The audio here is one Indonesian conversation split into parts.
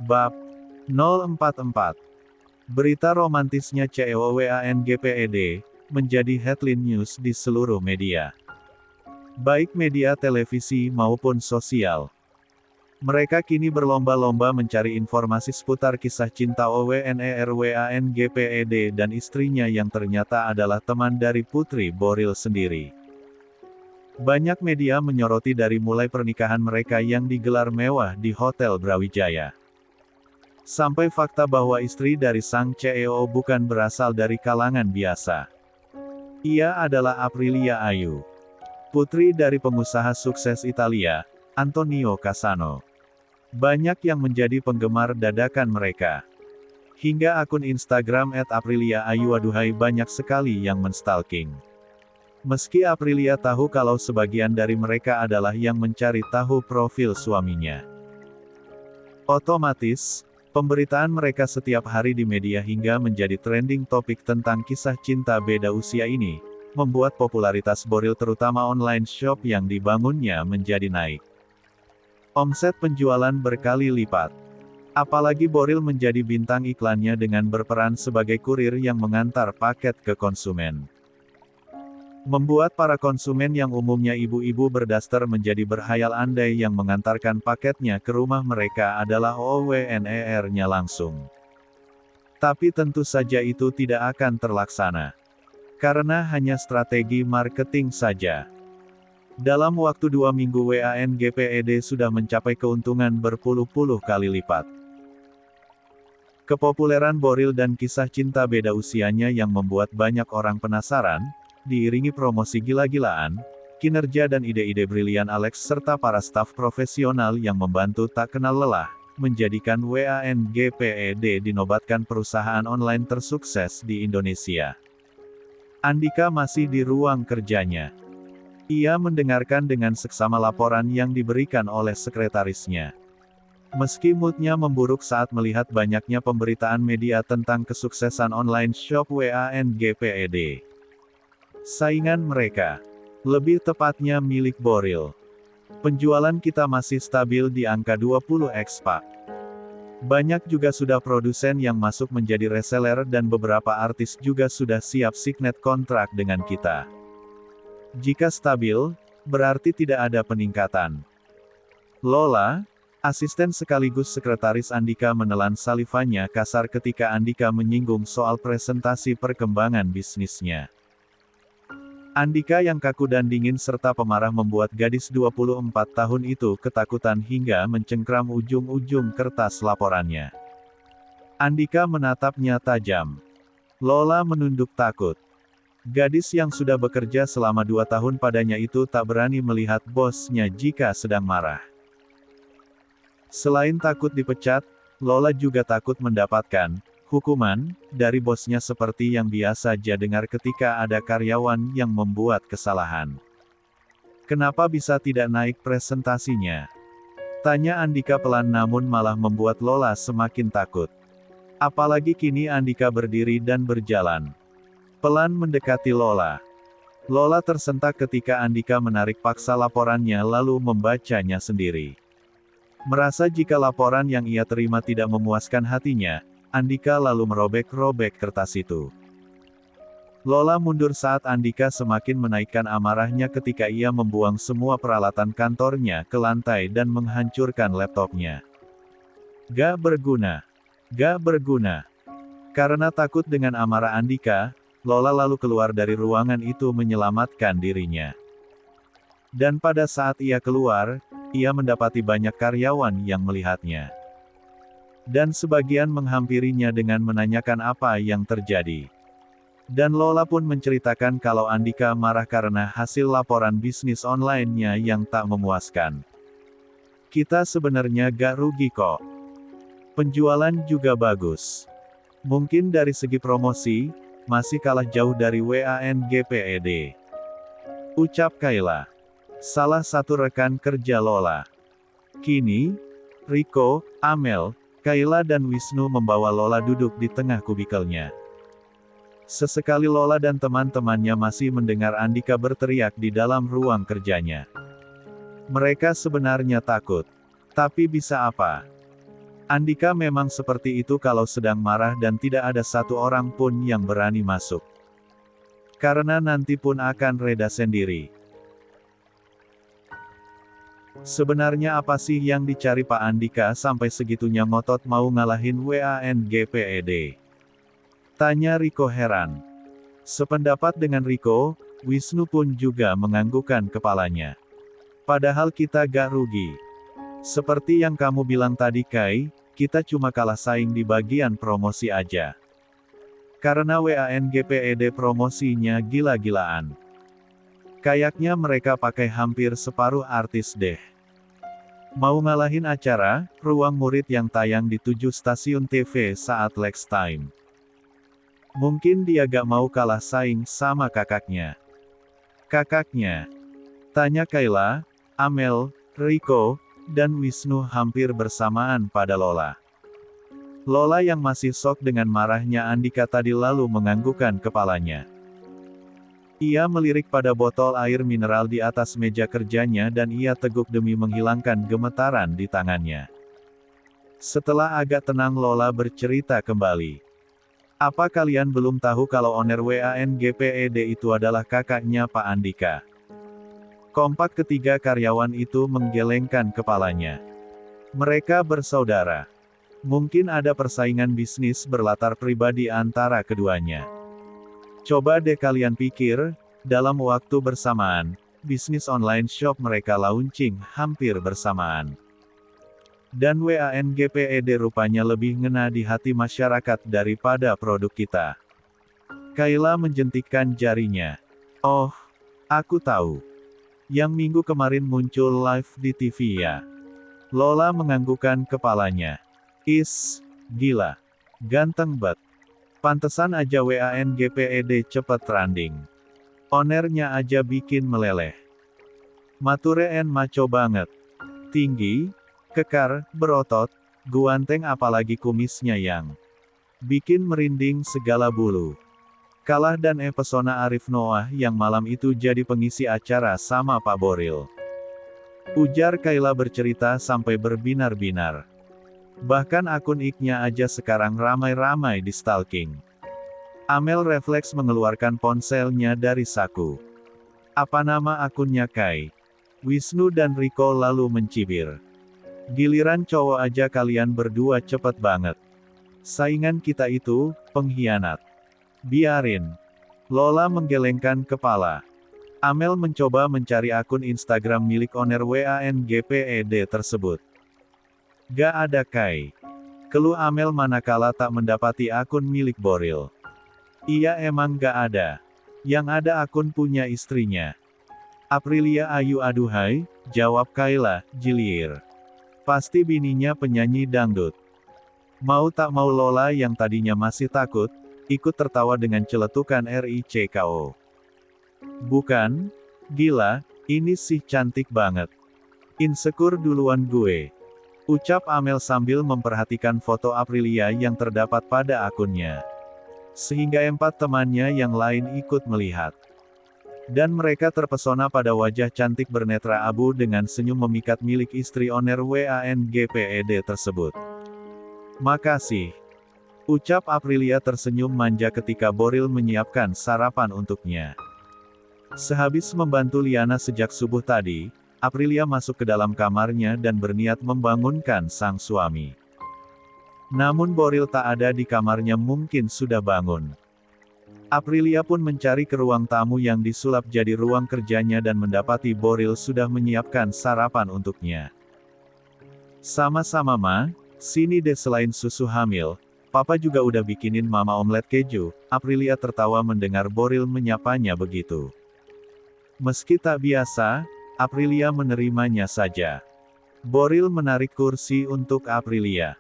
Bab 044. Berita romantisnya CEOWANGPED menjadi headline news di seluruh media, baik media televisi maupun sosial. Mereka kini berlomba-lomba mencari informasi seputar kisah cinta OWNERWANGPED dan istrinya yang ternyata adalah teman dari Putri Boril sendiri. Banyak media menyoroti dari mulai pernikahan mereka yang digelar mewah di Hotel Brawijaya, sampai fakta bahwa istri dari sang CEO bukan berasal dari kalangan biasa. Ia adalah Aprilia Ayu, putri dari pengusaha sukses Italia, Antonio Cassano. Banyak yang menjadi penggemar dadakan mereka. Hingga akun Instagram @ApriliaAyu aduhai banyak sekali yang menstalking. Meski Aprilia tahu kalau sebagian dari mereka adalah yang mencari tahu profil suaminya, otomatis, pemberitaan mereka setiap hari di media hingga menjadi trending topik tentang kisah cinta beda usia ini, membuat popularitas Boril terutama online shop yang dibangunnya menjadi naik. Omset penjualan berkali lipat. Apalagi Boril menjadi bintang iklannya dengan berperan sebagai kurir yang mengantar paket ke konsumen, membuat para konsumen yang umumnya ibu-ibu berdaster menjadi berhayal andai yang mengantarkan paketnya ke rumah mereka adalah OWNER-nya langsung. Tapi tentu saja itu tidak akan terlaksana, karena hanya strategi marketing saja. Dalam waktu 2 minggu WANGPED sudah mencapai keuntungan berpuluh-puluh kali lipat. Kepopuleran Boril dan kisah cinta beda usianya yang membuat banyak orang penasaran, diiringi promosi gila-gilaan, kinerja dan ide-ide brilian Alex serta para staf profesional yang membantu tak kenal lelah, menjadikan WANGPED dinobatkan perusahaan online tersukses di Indonesia. Andika masih di ruang kerjanya. Ia mendengarkan dengan seksama laporan yang diberikan oleh sekretarisnya. Meski moodnya memburuk saat melihat banyaknya pemberitaan media tentang kesuksesan online shop WANGPED. Saingan mereka, lebih tepatnya milik Boril. Penjualan kita masih stabil di angka 20x Pak. Banyak juga sudah produsen yang masuk menjadi reseller dan beberapa artis juga sudah siap signet kontrak dengan kita. Jika stabil, berarti tidak ada peningkatan. Lola, asisten sekaligus sekretaris Andika menelan salivanya kasar ketika Andika menyinggung soal presentasi perkembangan bisnisnya. Andika yang kaku dan dingin serta pemarah membuat gadis 24 tahun itu ketakutan hingga mencengkram ujung-ujung kertas laporannya. Andika menatapnya tajam. Lola menunduk takut. Gadis yang sudah bekerja selama 2 tahun padanya itu tak berani melihat bosnya jika sedang marah. Selain takut dipecat, Lola juga takut mendapatkan hukuman dari bosnya seperti yang biasa dia dengar ketika ada karyawan yang membuat kesalahan. Kenapa bisa tidak naik presentasinya? Tanya Andika pelan namun malah membuat Lola semakin takut. Apalagi kini Andika berdiri dan berjalan pelan mendekati Lola. Lola tersentak ketika Andika menarik paksa laporannya lalu membacanya sendiri. Merasa jika laporan yang ia terima tidak memuaskan hatinya, Andika lalu merobek-robek kertas itu. Lola mundur saat Andika semakin menaikkan amarahnya ketika ia membuang semua peralatan kantornya ke lantai dan menghancurkan laptopnya. Gak berguna. Gak berguna. Karena takut dengan amarah Andika, Lola lalu keluar dari ruangan itu menyelamatkan dirinya. Dan pada saat ia keluar, ia mendapati banyak karyawan yang melihatnya. Dan sebagian menghampirinya dengan menanyakan apa yang terjadi. Dan Lola pun menceritakan kalau Andika marah karena hasil laporan bisnis online-nya yang tak memuaskan. Kita sebenarnya gak rugi kok. Penjualan juga bagus. Mungkin dari segi promosi, masih kalah jauh dari WANGPED. Ucap Kayla, salah satu rekan kerja Lola. Kini, Rico, Amel, Kayla dan Wisnu membawa Lola duduk di tengah kubikelnya. Sesekali Lola dan teman-temannya masih mendengar Andika berteriak di dalam ruang kerjanya. Mereka sebenarnya takut. Tapi bisa apa? Andika memang seperti itu kalau sedang marah dan tidak ada satu orang pun yang berani masuk. Karena nanti pun akan reda sendiri. Sebenarnya apa sih yang dicari Pak Andika sampai segitunya ngotot mau ngalahin WANGPED? Tanya Riko heran. Sependapat dengan Riko, Wisnu pun juga menganggukkan kepalanya. Padahal kita gak rugi. Seperti yang kamu bilang tadi Kai, kita cuma kalah saing di bagian promosi aja. Karena WANGPED promosinya gila-gilaan. Kayaknya mereka pakai hampir separuh artis deh. Mau ngalahin acara, Ruang Murid yang tayang di 7 stasiun TV saat Lex Time. Mungkin dia gak mau kalah saing sama kakaknya. Kakaknya? Tanya Kayla, Amel, Riko, dan Wisnu hampir bersamaan pada Lola. Lola yang masih shock dengan marahnya Andika tadi lalu menganggukkan kepalanya. Ia melirik pada botol air mineral di atas meja kerjanya dan ia teguk demi menghilangkan gemetaran di tangannya. Setelah agak tenang Lola bercerita kembali. Apa kalian belum tahu kalau owner WANGPED itu adalah kakaknya Pak Andika? Kompak ketiga karyawan itu menggelengkan kepalanya. Mereka bersaudara. Mungkin ada persaingan bisnis berlatar pribadi antara keduanya. Coba deh kalian pikir, dalam waktu bersamaan, bisnis online shop mereka launching hampir bersamaan. Dan WANGPED rupanya lebih ngena di hati masyarakat daripada produk kita. Kayla menjentikkan jarinya. Oh, aku tahu. Yang minggu kemarin muncul live di TV ya. Lola menganggukkan kepalanya. Gila. Ganteng bet. Pantesan aja WANGPED cepet trending. Ownernya aja bikin meleleh. Mature en maco banget. Tinggi, kekar, berotot, guanteng apalagi kumisnya yang bikin merinding segala bulu. Kalah dan pesona Arif Noah yang malam itu jadi pengisi acara sama Pak Boril. Ujar Kayla bercerita sampai berbinar-binar. Bahkan akun ik-nya aja sekarang ramai-ramai di stalking. Amel refleks mengeluarkan ponselnya dari saku. Apa nama akunnya Kai? Wisnu dan Riko lalu mencibir. Giliran cowok aja kalian berdua cepet banget. Saingan kita itu, pengkhianat. Biarin. Lola menggelengkan kepala. Amel mencoba mencari akun Instagram milik owner WANGPED tersebut. Gak ada Kai. Keluh Amel manakala tak mendapati akun milik Boril. Iya emang gak ada. Yang ada akun punya istrinya. Aprilia Ayu aduhai, jawab Kayla, jilier. Pasti bininya penyanyi dangdut. Mau tak mau Lola yang tadinya masih takut, ikut tertawa dengan celetukan RICKO. Bukan? Gila, ini sih cantik banget. Insecure duluan gue. Ucap Amel sambil memperhatikan foto Aprilia yang terdapat pada akunnya. Sehingga 4 temannya yang lain ikut melihat. Dan mereka terpesona pada wajah cantik bernetra abu dengan senyum memikat milik istri owner WANGPED tersebut. Makasih. Ucap Aprilia tersenyum manja ketika Boril menyiapkan sarapan untuknya. Sehabis membantu Liana sejak subuh tadi, Aprilia masuk ke dalam kamarnya dan berniat membangunkan sang suami. Namun Boril tak ada di kamarnya mungkin sudah bangun. Aprilia pun mencari ke ruang tamu yang disulap jadi ruang kerjanya dan mendapati Boril sudah menyiapkan sarapan untuknya. Sama-sama Ma, sini deh selain susu hamil. Papa juga udah bikinin mama omelet keju. Aprilia tertawa mendengar Boril menyapanya begitu. Meski tak biasa, Aprilia menerimanya saja. Boril menarik kursi untuk Aprilia.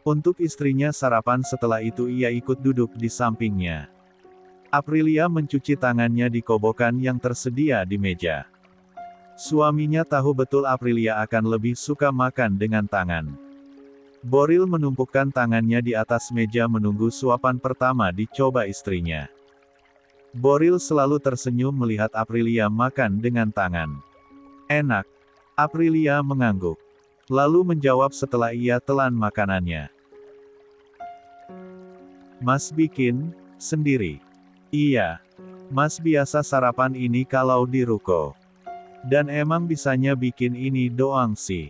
Untuk istrinya sarapan setelah itu ia ikut duduk di sampingnya. Aprilia mencuci tangannya di kobokan yang tersedia di meja. Suaminya tahu betul Aprilia akan lebih suka makan dengan tangan. Boril menumpukkan tangannya di atas meja menunggu suapan pertama dicoba istrinya. Boril selalu tersenyum melihat Aprilia makan dengan tangan. Enak. Aprilia mengangguk. Lalu menjawab setelah ia telan makanannya. Mas bikin sendiri. Iya. Mas biasa sarapan ini kalau di ruko. Dan emang bisanya bikin ini doang sih.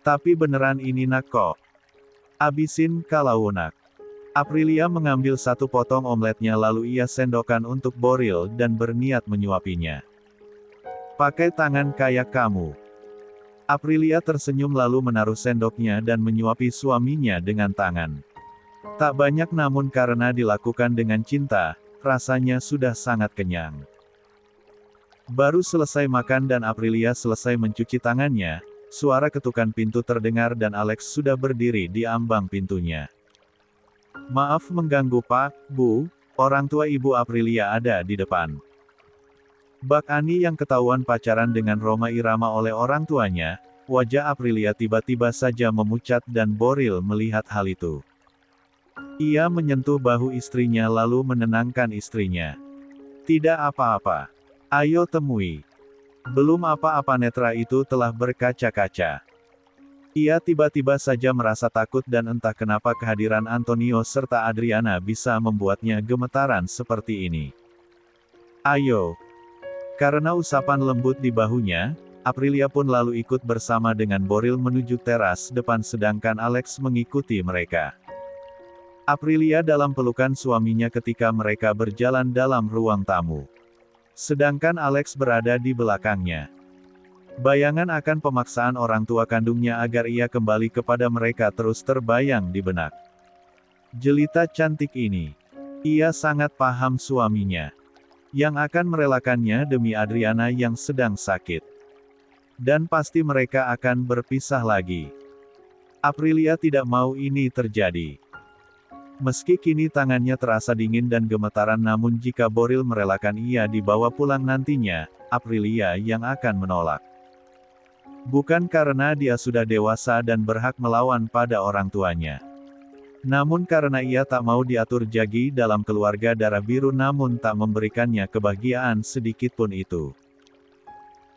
Tapi beneran ini nak kok. Abisin kalau nak. Aprilia mengambil satu potong omeletnya lalu ia sendokkan untuk Boril dan berniat menyuapinya. Pakai tangan kayak kamu. Aprilia tersenyum lalu menaruh sendoknya dan menyuapi suaminya dengan tangan. Tak banyak namun karena dilakukan dengan cinta, rasanya sudah sangat kenyang. Baru selesai makan dan Aprilia selesai mencuci tangannya, suara ketukan pintu terdengar dan Alex sudah berdiri di ambang pintunya. Maaf mengganggu Pak, Bu, orang tua ibu Aprilia ada di depan. Bak Ani yang ketahuan pacaran dengan Roma Irama oleh orang tuanya, wajah Aprilia tiba-tiba saja memucat dan Boril melihat hal itu. Ia menyentuh bahu istrinya lalu menenangkan istrinya. Tidak apa-apa. Ayo temui. Belum apa-apa netra itu telah berkaca-kaca. Ia tiba-tiba saja merasa takut dan entah kenapa kehadiran Antonio serta Adriana bisa membuatnya gemetaran seperti ini. Ayo. Karena usapan lembut di bahunya, Aprilia pun lalu ikut bersama dengan Boril menuju teras depan sedangkan Alex mengikuti mereka. Aprilia dalam pelukan suaminya ketika mereka berjalan dalam ruang tamu. Sedangkan Alex berada di belakangnya. Bayangan akan pemaksaan orang tua kandungnya agar ia kembali kepada mereka terus terbayang di benak. Jelita cantik ini. Ia sangat paham suaminya. Yang akan merelakannya demi Adriana yang sedang sakit. Dan pasti mereka akan berpisah lagi. Aprilia tidak mau ini terjadi. Meski kini tangannya terasa dingin dan gemetaran namun jika Boril merelakan ia dibawa pulang nantinya, Aprilia yang akan menolak. Bukan karena dia sudah dewasa dan berhak melawan pada orang tuanya. Namun karena ia tak mau diatur jagi dalam keluarga darah biru namun tak memberikannya kebahagiaan sedikitpun itu.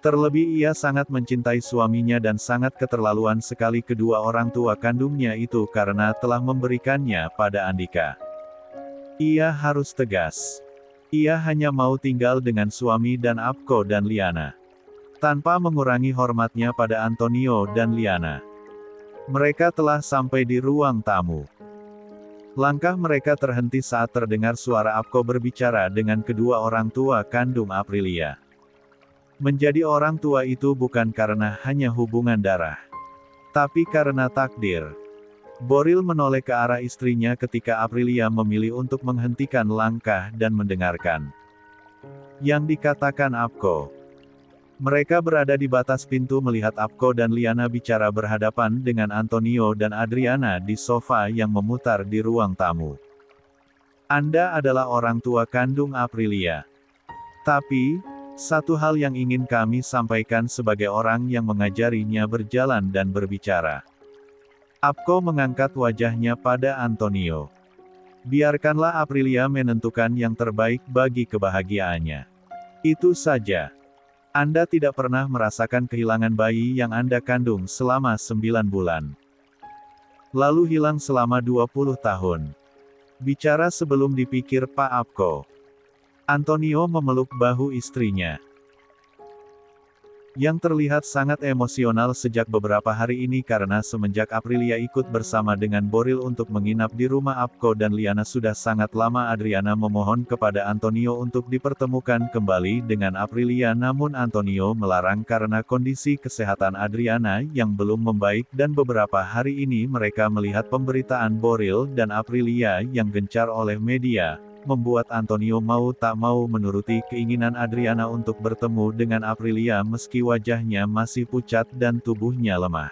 Terlebih ia sangat mencintai suaminya dan sangat keterlaluan sekali kedua orang tua kandungnya itu karena telah memberikannya pada Andika. Ia harus tegas. Ia hanya mau tinggal dengan suami dan Apko dan Liana. Tanpa mengurangi hormatnya pada Antonio dan Liana. Mereka telah sampai di ruang tamu. Langkah mereka terhenti saat terdengar suara Apko berbicara dengan kedua orang tua kandung Aprilia. Menjadi orang tua itu bukan karena hanya hubungan darah. Tapi karena takdir. Boril menoleh ke arah istrinya ketika Aprilia memilih untuk menghentikan langkah dan mendengarkan. Yang dikatakan Apko. Mereka berada di batas pintu melihat Apko dan Liana bicara berhadapan dengan Antonio dan Adriana di sofa yang memutar di ruang tamu. Anda adalah orang tua kandung Aprilia. Tapi, satu hal yang ingin kami sampaikan sebagai orang yang mengajarinya berjalan dan berbicara. Apko mengangkat wajahnya pada Antonio. Biarkanlah Aprilia menentukan yang terbaik bagi kebahagiaannya. Itu saja. Anda tidak pernah merasakan kehilangan bayi yang Anda kandung selama 9 bulan. Lalu hilang selama 20 tahun. Bicara sebelum dipikir Pak Apko. Antonio memeluk bahu istrinya. Yang terlihat sangat emosional sejak beberapa hari ini karena semenjak Aprilia ikut bersama dengan Boril untuk menginap di rumah Apko dan Liana sudah sangat lama Adriana memohon kepada Antonio untuk dipertemukan kembali dengan Aprilia namun Antonio melarang karena kondisi kesehatan Adriana yang belum membaik dan beberapa hari ini mereka melihat pemberitaan Boril dan Aprilia yang gencar oleh media. Membuat Antonio mau tak mau menuruti keinginan Adriana untuk bertemu dengan Aprilia meski wajahnya masih pucat dan tubuhnya lemah.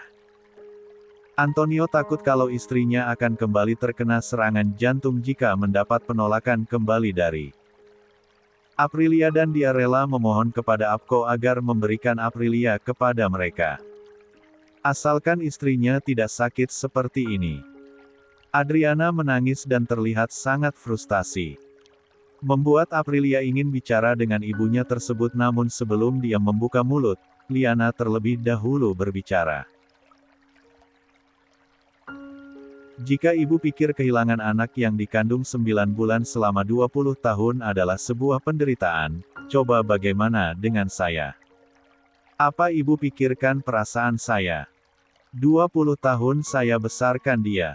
Antonio takut kalau istrinya akan kembali terkena serangan jantung jika mendapat penolakan kembali dari Aprilia dan dia rela memohon kepada Apko agar memberikan Aprilia kepada mereka. Asalkan istrinya tidak sakit seperti ini. Adriana menangis dan terlihat sangat frustasi. Membuat Aprilia ingin bicara dengan ibunya tersebut namun sebelum dia membuka mulut, Liana terlebih dahulu berbicara. Jika ibu pikir kehilangan anak yang dikandung 9 bulan selama 20 tahun adalah sebuah penderitaan, coba bagaimana dengan saya? Apa ibu pikirkan perasaan saya? 20 tahun saya besarkan dia.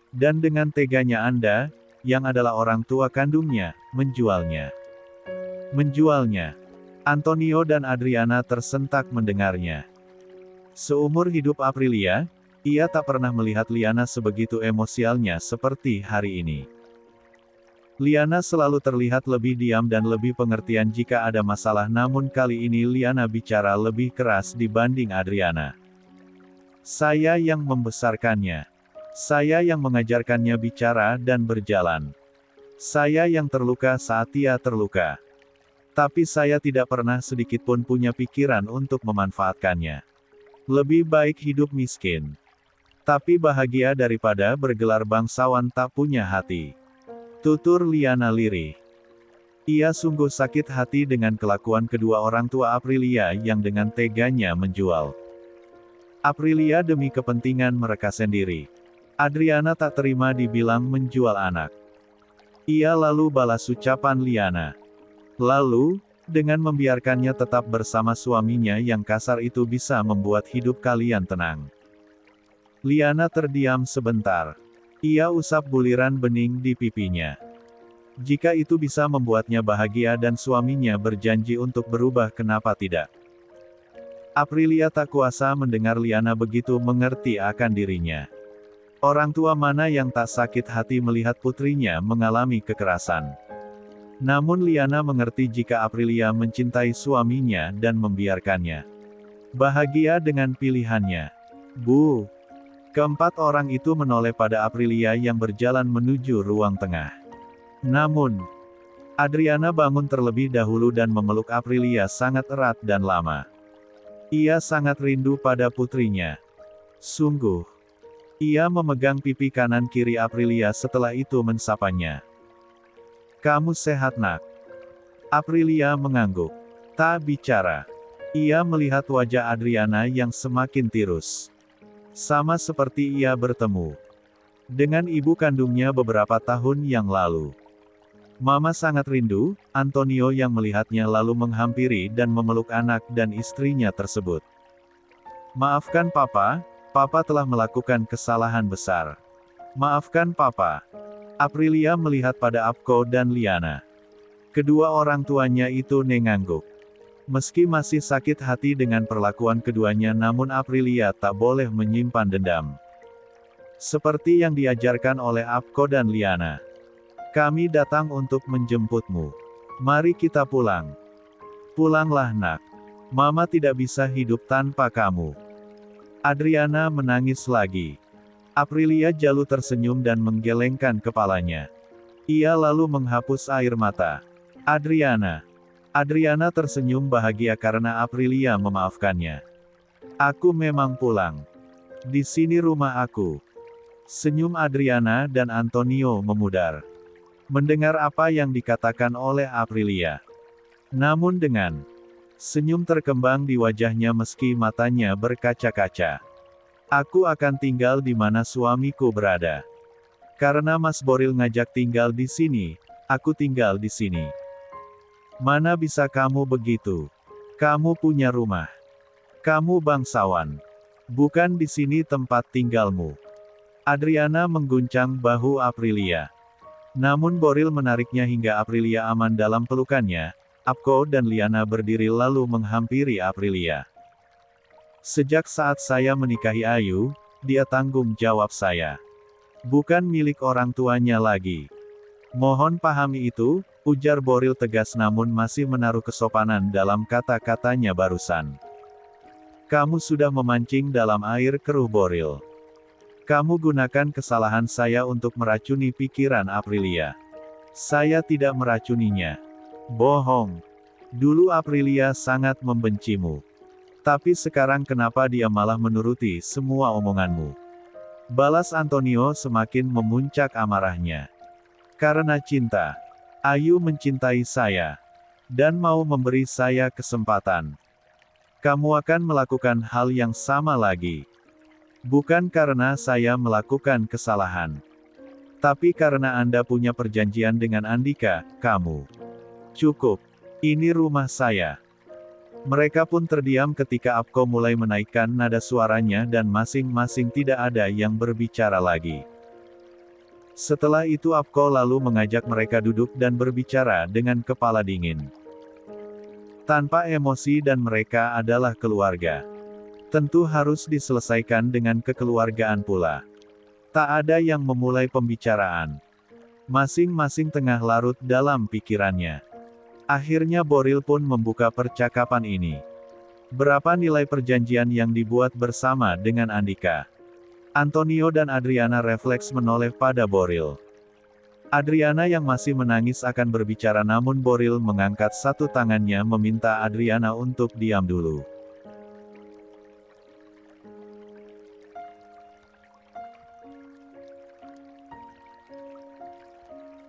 Dan dengan teganya Anda, yang adalah orang tua kandungnya, menjualnya. Menjualnya. Antonio dan Adriana tersentak mendengarnya. Seumur hidup Aprilia, ia tak pernah melihat Liana sebegitu emosialnya seperti hari ini. Liana selalu terlihat lebih diam dan lebih pengertian jika ada masalah, namun kali ini Liana bicara lebih keras dibanding Adriana. Saya yang membesarkannya. Saya yang mengajarkannya bicara dan berjalan. Saya yang terluka saat ia terluka. Tapi saya tidak pernah sedikitpun punya pikiran untuk memanfaatkannya. Lebih baik hidup miskin. Tapi bahagia daripada bergelar bangsawan tak punya hati. Tutur Liana lirih. Ia sungguh sakit hati dengan kelakuan kedua orang tua Aprilia yang dengan teganya menjual Aprilia demi kepentingan mereka sendiri. Adriana tak terima dibilang menjual anak. Ia lalu balas ucapan Liana. Lalu, dengan membiarkannya tetap bersama suaminya yang kasar itu bisa membuat hidup kalian tenang. Liana terdiam sebentar. Ia usap buliran bening di pipinya. Jika itu bisa membuatnya bahagia dan suaminya berjanji untuk berubah, kenapa tidak? Aprilia tak kuasa mendengar Liana begitu mengerti akan dirinya. Orang tua mana yang tak sakit hati melihat putrinya mengalami kekerasan. Namun Liana mengerti jika Aprilia mencintai suaminya dan membiarkannya bahagia dengan pilihannya. Bu. Keempat orang itu menoleh pada Aprilia yang berjalan menuju ruang tengah. Namun, Adriana bangun terlebih dahulu dan memeluk Aprilia sangat erat dan lama. Ia sangat rindu pada putrinya. Sungguh. Ia memegang pipi kanan kiri Aprilia setelah itu mensapanya. Kamu sehat nak? Aprilia mengangguk. Tak bicara. Ia melihat wajah Adriana yang semakin tirus. Sama seperti ia bertemu dengan ibu kandungnya beberapa tahun yang lalu. Mama sangat rindu, Antonio yang melihatnya lalu menghampiri dan memeluk anak dan istrinya tersebut. Maafkan papa, papa telah melakukan kesalahan besar. Maafkan papa. Aprilia melihat pada Apko dan Liana. Kedua orang tuanya itu mengangguk. Meski masih sakit hati dengan perlakuan keduanya, namun Aprilia tak boleh menyimpan dendam. Seperti yang diajarkan oleh Apko dan Liana. Kami datang untuk menjemputmu. Mari kita pulang. Pulanglah nak. Mama tidak bisa hidup tanpa kamu. Adriana menangis lagi. Aprilia jauh tersenyum dan menggelengkan kepalanya. Ia lalu menghapus air mata. Adriana tersenyum bahagia karena Aprilia memaafkannya. Aku memang pulang. Di sini rumah aku. Senyum Adriana dan Antonio memudar. Mendengar apa yang dikatakan oleh Aprilia. Namun dengan senyum terkembang di wajahnya meski matanya berkaca-kaca. Aku akan tinggal di mana suamiku berada. Karena Mas Boril ngajak tinggal di sini, aku tinggal di sini. Mana bisa kamu begitu? Kamu punya rumah. Kamu bangsawan. Bukan di sini tempat tinggalmu. Adriana mengguncang bahu Aprilia. Namun Boril menariknya hingga Aprilia aman dalam pelukannya. Apko dan Liana berdiri lalu menghampiri Aprilia. Sejak saat saya menikahi Ayu, dia tanggung jawab saya. Bukan milik orang tuanya lagi. Mohon pahami itu, ujar Boril tegas namun masih menaruh kesopanan dalam kata-katanya barusan. Kamu sudah memancing dalam air keruh Boril. Kamu gunakan kesalahan saya untuk meracuni pikiran Aprilia. Saya tidak meracuninya. Bohong. Dulu Aprilia sangat membencimu. Tapi sekarang kenapa dia malah menuruti semua omonganmu? Balas Antonio semakin memuncak amarahnya. Karena cinta. Ayu mencintai saya. Dan mau memberi saya kesempatan. Kamu akan melakukan hal yang sama lagi. Bukan karena saya melakukan kesalahan. Tapi karena Anda punya perjanjian dengan Andika, kamu. Cukup. Ini rumah saya. Mereka pun terdiam ketika Apko mulai menaikkan nada suaranya dan masing-masing tidak ada yang berbicara lagi. Setelah itu Apko lalu mengajak mereka duduk dan berbicara dengan kepala dingin. Tanpa emosi dan mereka adalah keluarga. Tentu harus diselesaikan dengan kekeluargaan pula. Tak ada yang memulai pembicaraan. Masing-masing tengah larut dalam pikirannya. Akhirnya Boril pun membuka percakapan ini. Berapa nilai perjanjian yang dibuat bersama dengan Andika? Antonio dan Adriana refleks menoleh pada Boril. Adriana yang masih menangis akan berbicara namun Boril mengangkat satu tangannya meminta Adriana untuk diam dulu.